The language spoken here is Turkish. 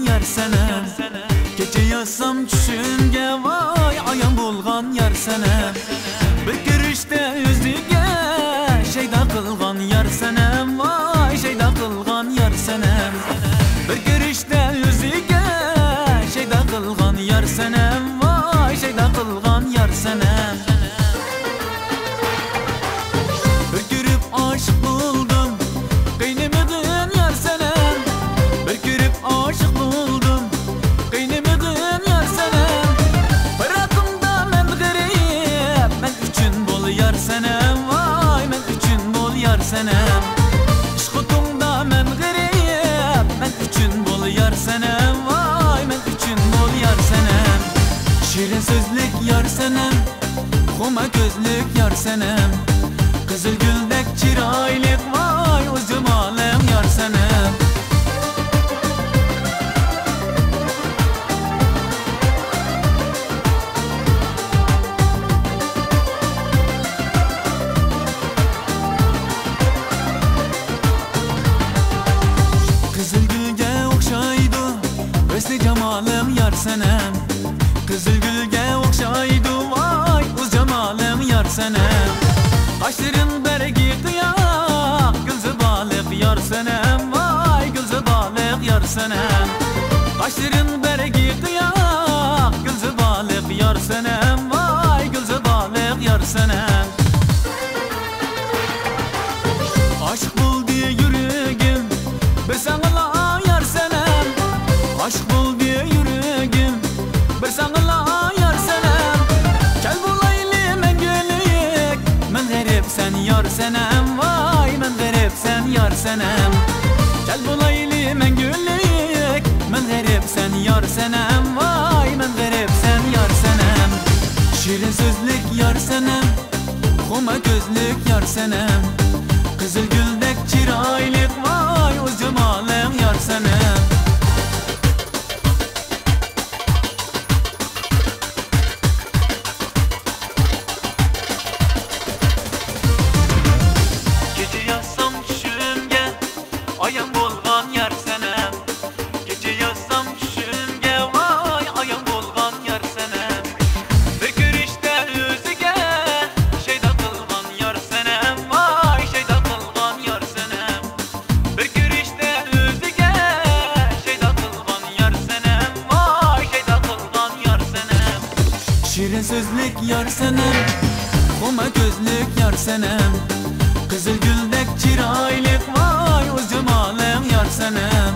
yar senem. Gece yazsam tushimga voy ayam bo'lgan yar senem. Bir ko'rishda o'ziga shayda qilgan yar senem, voy shayda qilgan yar senem. Bir ko'rishda o'ziga shayda qilgan yar senem, voy shayda qilgan yar senem. Bir ko'rib oshiq bo'ldim, qiynamagin yar senem. Bir ko'rib oshiq bo'ldim, qiynamagin yar senem. Firatimda men g'arib, men uchun bo'l yar senem, voy men uchun bo'l yar senem. Ishqotingda men g'arib, men uchun bo'l yar senem, voy men uchun bo'l yar senem. Shirin so'zlik yar senem, xuma ko'zlik yar senem. Qizil guldek chiroylik, voy o'z jamolim yar senem. Qizil gulga o'xshaydi o'zli jamolim yar senem. Qizil gulga o'xshaydi, voy o'z jamolim yar senem. Qoshlaring bargi qiyoq, gulziboliq yar senem, voy gulziboliq yar senem. Qoshlaring bargi qiyoq, gulziboliq yar senem, voy gulziboliq yar senem. Aşık buldu yüreğim, bir sana yar senem. Aşık buldu yüreğim, bir sana yar senem. Gel bulaylı men gülük, men garip sen yar senem, vay men garip sen yar senem. Gel bulaylı men gülük, men garip sen yar senem, vay men garip sen yar senem. Şirin sözlük yar senem, xuma gözlük yar senem. Qizil guldek chiroylik, voy o'z jamolim yar senem. Gece yazsam tushimga oyam bo'lgan yar senem. Gece yazsam tushimga voy oyam bo'lgan yar senem. Bir ko'rishda o'ziga shayda qilgan yar senem, voy shayda qilgan yar senem. Bir ko'rishda o'ziga shayda qilgan yar senem, voy shayda qilgan yar senem. Shirin so'zlik yar senem, xuma ko'zlik yar senem. Qizil guldek chiroylik, voy o'z jamolim yar senem.